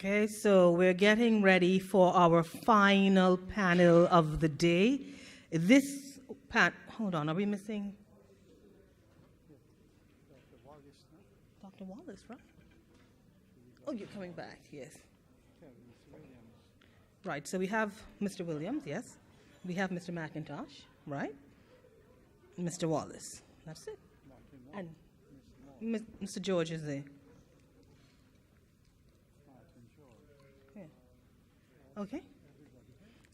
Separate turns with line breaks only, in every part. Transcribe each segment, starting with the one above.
Okay, so we're getting ready for our final panel of the day. Hold on, are we missing? Dr. Wallace, right? Oh, you're coming back, yes. Right, so we have Mr. Williams, yes. We have Mr. McIntosh, right? Mr. Wallace, that's it. And Mr. George is there. Okay.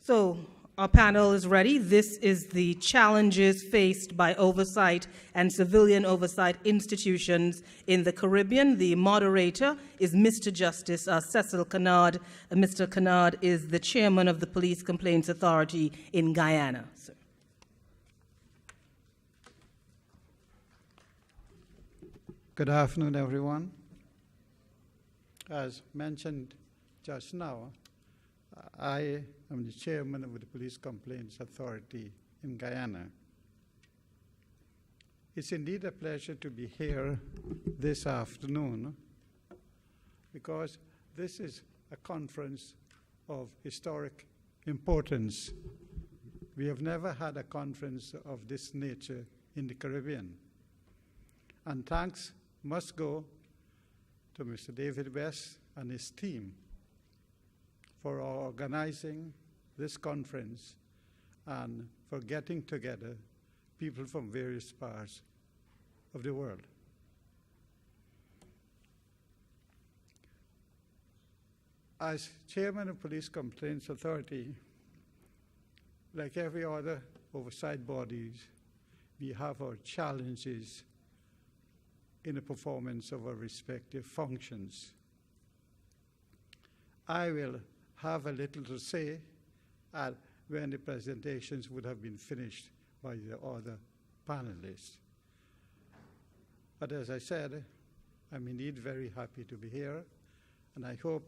So our panel is ready. This is the challenges faced by oversight and civilian oversight institutions in the Caribbean. The moderator is Mr. Justice Cecil Kennard. Mr. Kennard is the chairman of the Police Complaints Authority in Guyana. Sir.
Good afternoon, everyone. As mentioned just now, I am the chairman of the Police Complaints Authority in Guyana. It's indeed a pleasure to be here this afternoon because this is a conference of historic importance. We have never had a conference of this nature in the Caribbean. And thanks must go to Mr. David West and his team for organizing this conference and for getting together people from various parts of the world. As chairman of Police Complaints Authority, like every other oversight bodies, we have our challenges in the performance of our respective functions. I will have a little to say when the presentations would have been finished by the other panelists. But as I said, I'm indeed very happy to be here, and I hope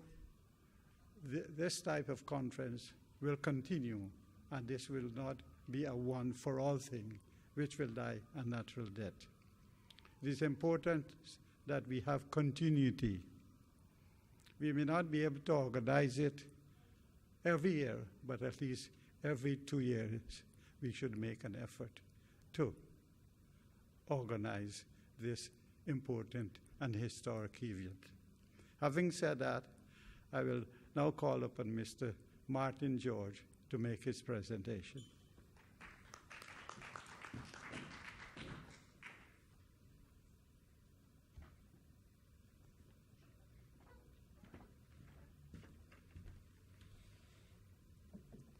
this type of conference will continue, and this will not be a one-for-all thing, which will die a natural death. It is important that we have continuity. We may not be able to organize it every year, but at least every 2 years, we should make an effort to organize this important and historic event. Having said that, I will now call upon Mr. Martin George to make his presentation.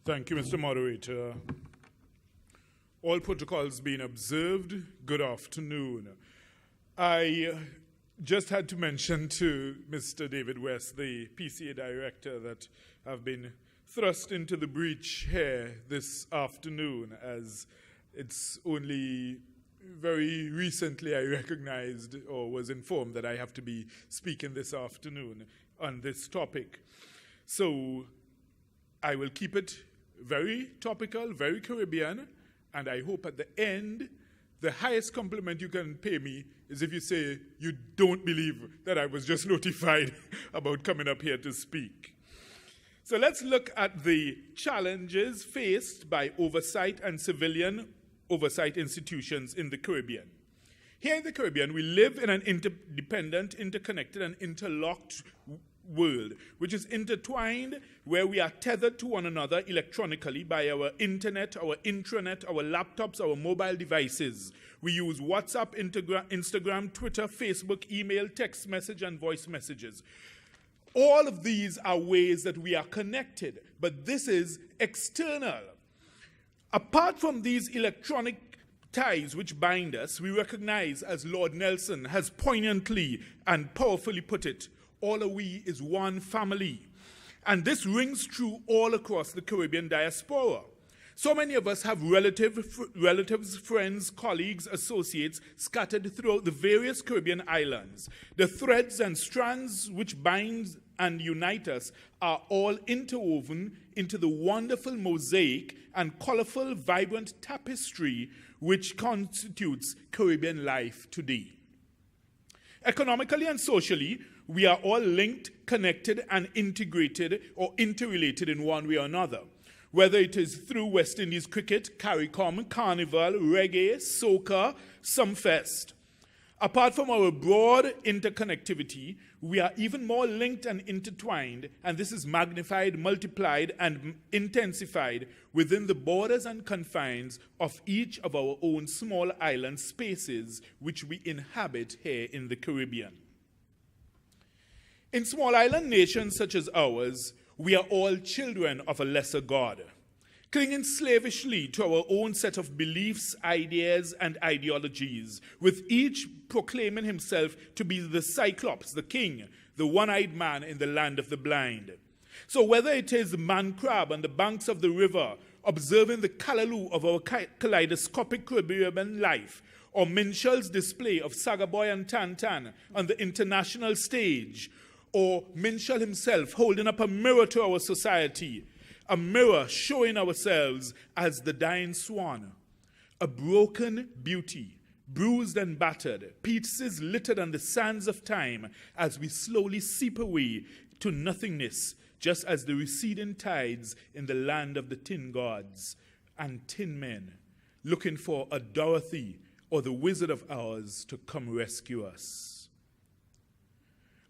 Thank you, Mr. Moderator. All protocols being observed, good afternoon. I just had to mention to Mr. David West, the PCA Director, that I've been thrust into the breach here this afternoon, as it's only very recently I recognized or was informed that I have to be speaking this afternoon on this topic. So I will keep it very topical, very Caribbean, and I hope at the end, the highest compliment you can pay me is if you say you don't believe that I was just notified about coming up here to speak. So let's look at the challenges faced by oversight and civilian oversight institutions in the Caribbean. Here in the Caribbean, we live in an interdependent, interconnected, and interlocked world, which is intertwined, where we are tethered to one another electronically by our internet, our intranet, our laptops, our mobile devices. We use WhatsApp, Instagram, Twitter, Facebook, email, text message, and voice messages. All of these are ways that we are connected, but this is external. Apart from these electronic ties which bind us, we recognize, as Lord Nelson has poignantly and powerfully put it, all of we is one family. And this rings true all across the Caribbean diaspora. So many of us have relatives, friends, colleagues, associates scattered throughout the various Caribbean islands. The threads and strands which bind and unite us are all interwoven into the wonderful mosaic and colorful, vibrant tapestry which constitutes Caribbean life today. Economically and socially, we are all linked, connected, and integrated or interrelated in one way or another. Whether it is through West Indies cricket, CARICOM, Carnival, reggae, soca, Sumfest. Apart from our broad interconnectivity, we are even more linked and intertwined, and this is magnified, multiplied, and intensified within the borders and confines of each of our own small island spaces which we inhabit here in the Caribbean. In small island nations such as ours, we are all children of a lesser God, clinging slavishly to our own set of beliefs, ideas, and ideologies, with each proclaiming himself to be the Cyclops, the king, the one-eyed man in the land of the blind. So whether it is man crab on the banks of the river, observing the callaloo of our kaleidoscopic Caribbean life, or Minshall's display of Sagaboy and Tantan on the international stage, or Minshall himself holding up a mirror to our society, a mirror showing ourselves as the dying swan, a broken beauty, bruised and battered, pieces littered on the sands of time as we slowly seep away to nothingness, just as the receding tides in the land of the tin gods and tin men, looking for a Dorothy or the Wizard of Oz to come rescue us.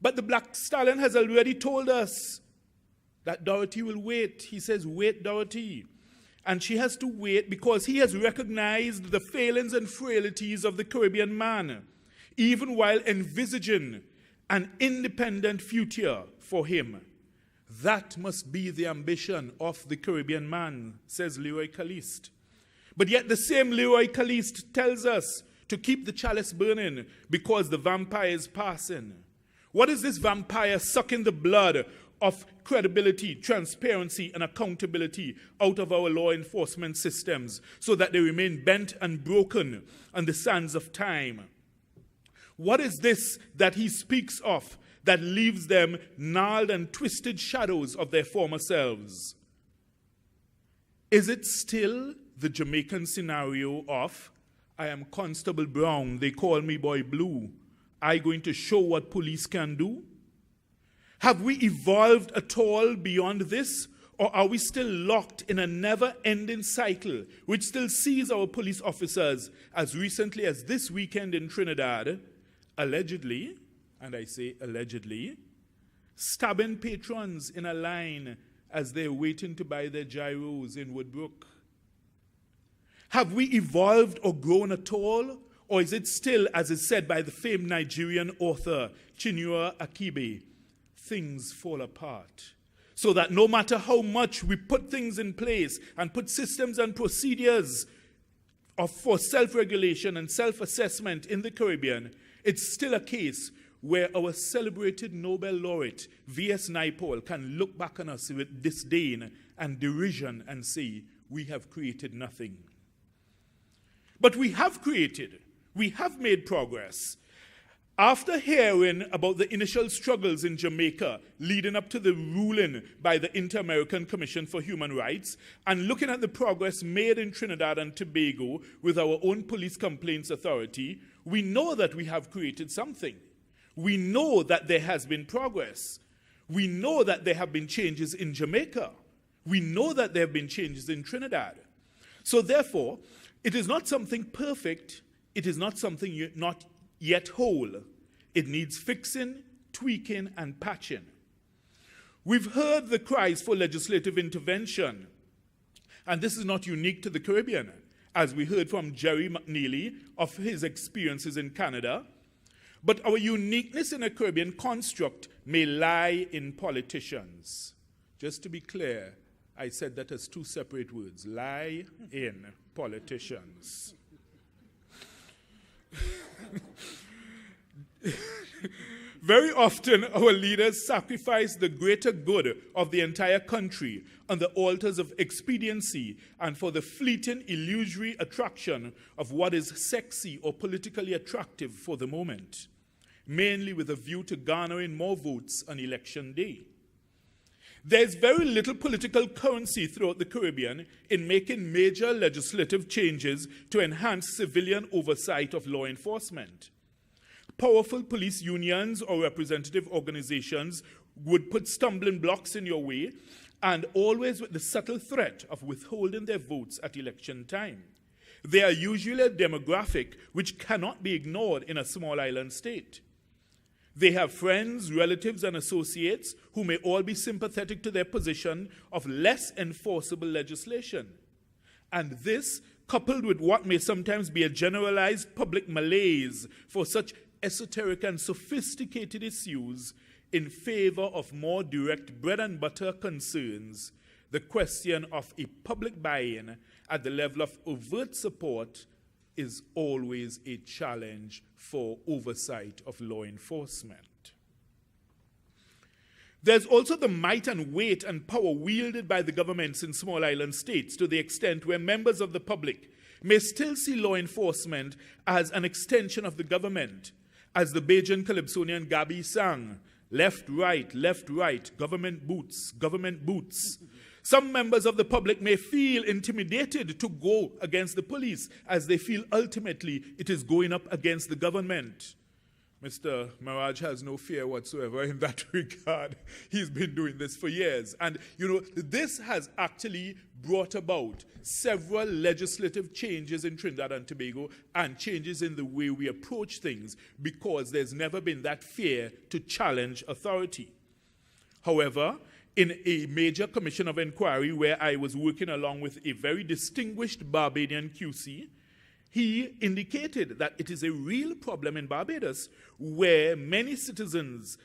But the Black Stallion has already told us that Dorothy will wait. He says, wait, Dorothy. And she has to wait because he has recognized the failings and frailties of the Caribbean man, even while envisaging an independent future for him. That must be the ambition of the Caribbean man, says Leroy Caliste. But yet the same Leroy Caliste tells us to keep the chalice burning because the vampire is passing. What is this vampire sucking the blood of credibility, transparency, and accountability out of our law enforcement systems so that they remain bent and broken on the sands of time? What is this that he speaks of that leaves them gnarled and twisted shadows of their former selves? Is it still the Jamaican scenario of, I am Constable Brown, they call me Boy Blue, I going to show what police can do? Have we evolved at all beyond this, or are we still locked in a never-ending cycle which still sees our police officers, as recently as this weekend in Trinidad, allegedly, and I say allegedly, stabbing patrons in a line as they're waiting to buy their gyros in Woodbrook? Have we evolved or grown at all, or is it still, as is said by the famed Nigerian author Chinua Achebe, things fall apart, so that no matter how much we put things in place and put systems and procedures for self-regulation and self-assessment in the Caribbean, it's still a case where our celebrated Nobel laureate V.S. Naipaul can look back on us with disdain and derision and say, we have created nothing. But we have created, we have made progress. After hearing about the initial struggles in Jamaica leading up to the ruling by the Inter-American Commission for Human Rights, and looking at the progress made in Trinidad and Tobago with our own police complaints authority, we know that we have created something. We know that there has been progress. We know that there have been changes in Jamaica. We know that there have been changes in Trinidad. So therefore, it is not something perfect. It is not something not yet whole. It needs fixing, tweaking, and patching. We've heard the cries for legislative intervention, and this is not unique to the Caribbean, as we heard from Jerry McNeely of his experiences in Canada. But our uniqueness in a Caribbean construct may lie in politicians. Just to be clear, I said that as two separate words, lie in politicians. Very often, our leaders sacrifice the greater good of the entire country on the altars of expediency and for the fleeting, illusory attraction of what is sexy or politically attractive for the moment, mainly with a view to garnering more votes on election day. There's very little political currency throughout the Caribbean in making major legislative changes to enhance civilian oversight of law enforcement. Powerful police unions or representative organizations would put stumbling blocks in your way, and always with the subtle threat of withholding their votes at election time. They are usually a demographic which cannot be ignored in a small island state. They have friends, relatives, and associates who may all be sympathetic to their position of less enforceable legislation. And this, coupled with what may sometimes be a generalized public malaise for such esoteric and sophisticated issues in favor of more direct bread and butter concerns, the question of a public buy-in at the level of overt support is always a challenge for oversight of law enforcement. There's also the might and weight and power wielded by the governments in small island states to the extent where members of the public may still see law enforcement as an extension of the government, as the Bajan Calypsonian Gabi sang, left, right, government boots, government boots. Some members of the public may feel intimidated to go against the police, as they feel ultimately it is going up against the government. Mr. Maraj has no fear whatsoever in that regard. He's been doing this for years. And, this has actually brought about several legislative changes in Trinidad and Tobago and changes in the way we approach things, because there's never been that fear to challenge authority. However, in a major commission of inquiry where I was working along with a very distinguished Barbadian QC, he indicated that it is a real problem in Barbados where many citizens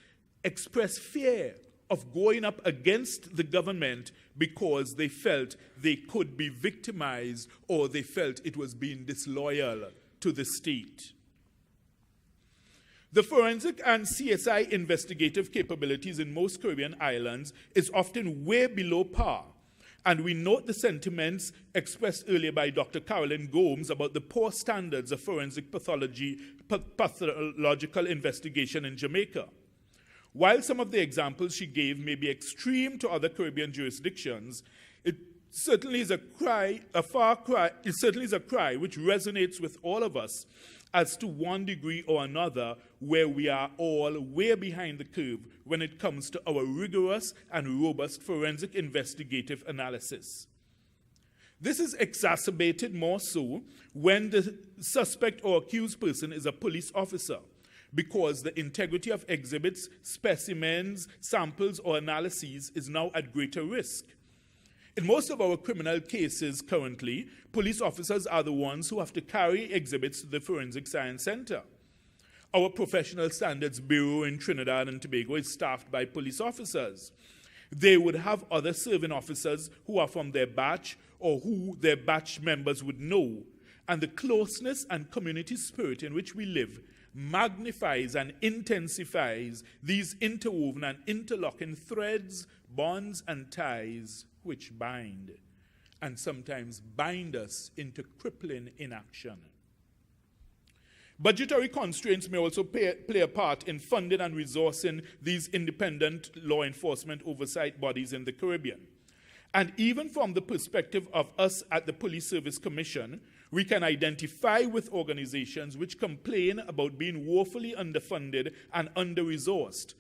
express fear of going up against the government because they felt they could be victimized or they felt it was being disloyal to the state. The forensic and CSI investigative capabilities in most Caribbean islands is often way below par, and we note the sentiments expressed earlier by Dr. Carolyn Gomes about the poor standards of forensic pathological investigation in Jamaica. While some of the examples she gave may be extreme to other Caribbean jurisdictions, it certainly is a cry which resonates with all of us as to one degree or another where we are all way behind the curve when it comes to our rigorous and robust forensic investigative analysis. This is exacerbated more so when the suspect or accused person is a police officer, because the integrity of exhibits, specimens, samples, or analyses is now at greater risk. In most of our criminal cases currently, police officers are the ones who have to carry exhibits to the Forensic Science Center. Our Professional Standards Bureau in Trinidad and Tobago is staffed by police officers. They would have other serving officers who are from their batch or who their batch members would know. And the closeness and community spirit in which we live magnifies and intensifies these interwoven and interlocking threads, bonds, and ties which bind, and sometimes bind us into crippling inaction. Budgetary constraints may also play a part in funding and resourcing these independent law enforcement oversight bodies in the Caribbean. And even from the perspective of us at the Police Service Commission, we can identify with organizations which complain about being woefully underfunded and under-resourced,